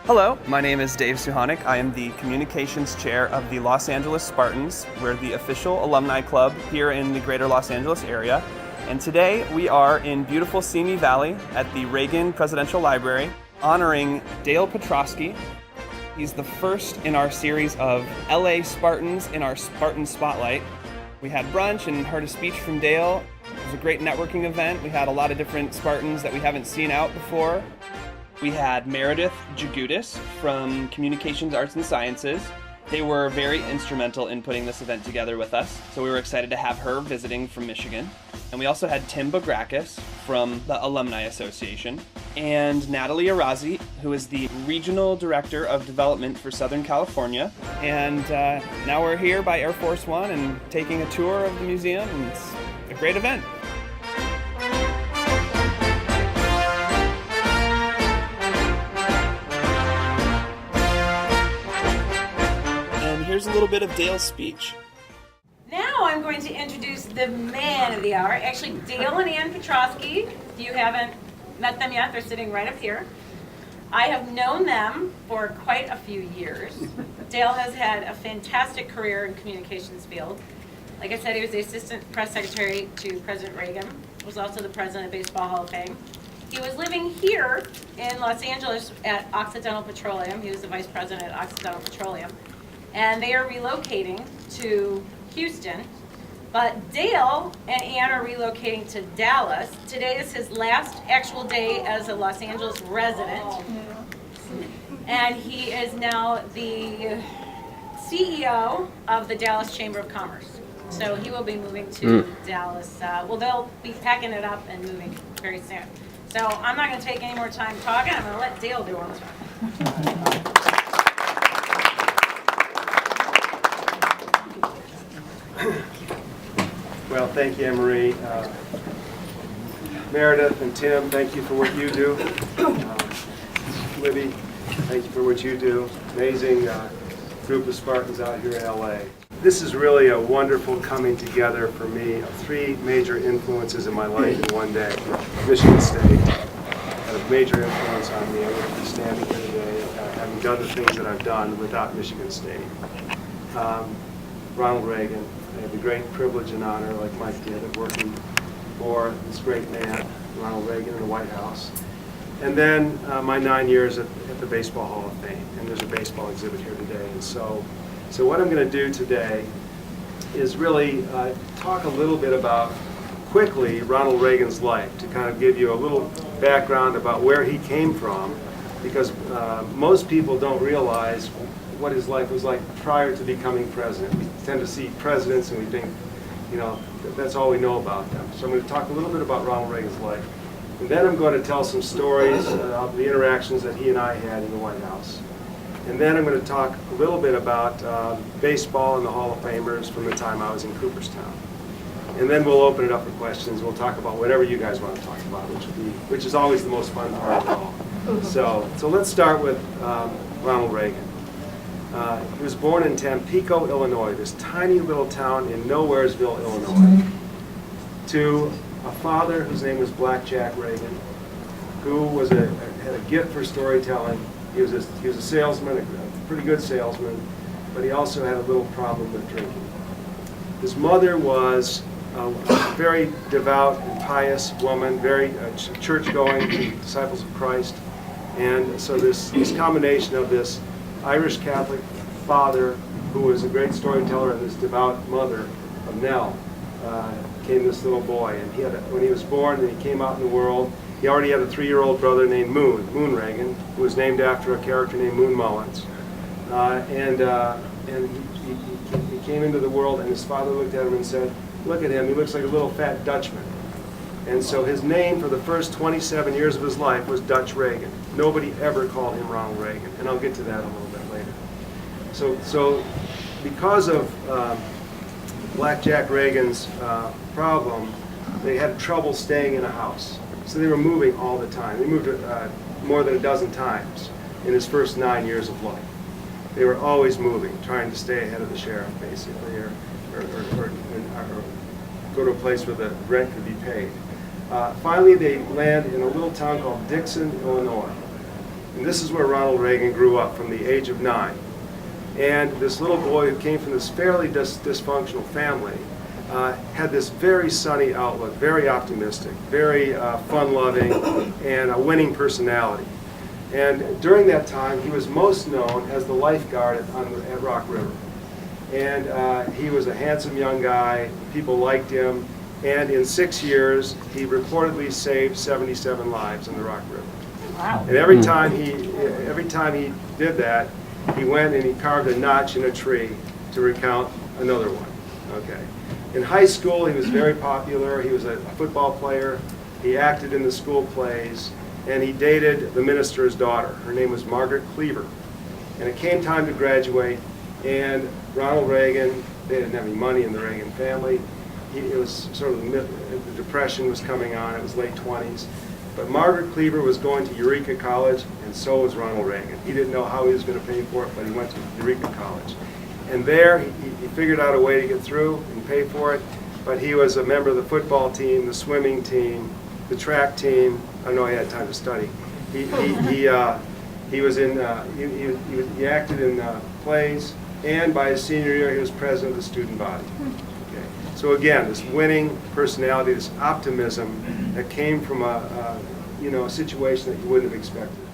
Hello, my name is Dave Suhanik. I am the Communications Chair of the Los Angeles Spartans. We're the official alumni club here in the greater Los Angeles area. And today we are in beautiful Simi Valley at the Reagan Presidential Library honoring Dale Petroskey. He's the first in our series of LA Spartans in our Spartan Spotlight. We had brunch and heard a speech from Dale. It was a great networking event. We had a lot of different Spartans that we haven't seen out before. We had Meredith Jagutis from Communications, Arts and Sciences. They were very instrumental in putting this event together with us, so we were excited to have her visiting from Michigan. And we also had Tim Bagrakis from the Alumni Association, and Natalie Arazi, who is the Regional Director of Development for Southern California. And now we're here by Air Force One and taking a tour of the museum, and it's a great event. Here's a little bit of Dale's speech. Now I'm going to introduce the man of the hour. Actually, Dale and Ann Petroskey. If you haven't met them yet, they're sitting right up here. I have known them for quite a few years. Dale has had a fantastic career in communications field. Like I said, he was the assistant press secretary to President Reagan. He was also the president of Baseball Hall of Fame. He was living here in Los Angeles at Occidental Petroleum. He was the vice president at Occidental Petroleum. And they are relocating to Houston. But Dale and Ann are relocating to Dallas. Today is his last actual day as a Los Angeles resident. And he is now the CEO of the Dallas Chamber of Commerce. So he will be moving to Dallas. Well, they'll be packing it up and moving very soon. So I'm not going to take any more time talking. I'm going to let Dale do all this. Well, thank you, Anne-Marie. Meredith and Tim, thank you for what you do. Libby, thank you for what you do. Amazing group of Spartans out here in LA. This is really a wonderful coming together for me of three major influences in my life in one day. Michigan State had a major influence on me. I wouldn't be standing here today having done the things that I've done without Michigan State. Ronald Reagan. I had the great privilege and honor, like Mike did, of working for this great man, Ronald Reagan, in the White House. And then my 9 years at the Baseball Hall of Fame, and there's a baseball exhibit here today. And so what I'm going to do today is really talk a little bit about, quickly, Ronald Reagan's life, to kind of give you a little background about where he came from, because most people don't realize what his life was like prior to becoming president. We tend to see presidents and we think, you know, that's all we know about them. So I'm going to talk a little bit about Ronald Reagan's life. And then I'm going to tell some stories of the interactions that he and I had in the White House. And then I'm going to talk a little bit about baseball and the Hall of Famers from the time I was in Cooperstown. And then we'll open it up for questions. We'll talk about whatever you guys want to talk about, which is always the most fun part of it all. So let's start with Ronald Reagan. He was born in Tampico, Illinois, this tiny little town in Nowheresville, Illinois, to a father whose name was Blackjack Reagan, who had a gift for storytelling. He was a salesman, a pretty good salesman, but he also had a little problem with drinking. His mother was a very devout and pious woman, very church-going, disciples of Christ, and so this combination of this Irish Catholic father, who was a great storyteller, and this devout mother of Nell, came this little boy. And when he was born and he came out in the world, he already had a 3-year-old brother named Moon Reagan, who was named after a character named Moon Mullins. And he came into the world, and his father looked at him and said, "Look at him, he looks like a little fat Dutchman." And so his name for the first 27 years of his life was Dutch Reagan. Nobody ever called him Ronald Reagan, and I'll get to that a little bit later. So because of Blackjack Reagan's problem, they had trouble staying in a house. So they were moving all the time. They moved more than a dozen times in his first 9 years of life. They were always moving, trying to stay ahead of the sheriff, basically, or go to a place where the rent could be paid. Finally, they land in a little town called Dixon, Illinois. And this is where Ronald Reagan grew up from the age of 9. And this little boy who came from this fairly dysfunctional family had this very sunny outlook, very optimistic, very fun-loving, and a winning personality. And during that time, he was most known as the lifeguard at Rock River. And he was a handsome young guy, people liked him, and in 6 years, he reportedly saved 77 lives in the Rock River. Wow. And every time he did that, he went and he carved a notch in a tree to recount another one. Okay. In high school, he was very popular. He was a football player. He acted in the school plays, and he dated the minister's daughter. Her name was Margaret Cleaver. And it came time to graduate, and Ronald Reagan, they didn't have any money in the Reagan family. It was sort of the Depression was coming on. It was late 20s. But Margaret Cleaver was going to Eureka College, and so was Ronald Reagan. He didn't know how he was going to pay for it, but he went to Eureka College. And there, he figured out a way to get through and pay for it. But he was a member of the football team, the swimming team, the track team. I don't know he had time to study. He was in. He acted in plays, and by his senior year, he was president of the student body. Okay. So again, this winning personality, this optimism that came from a situation that you wouldn't have expected.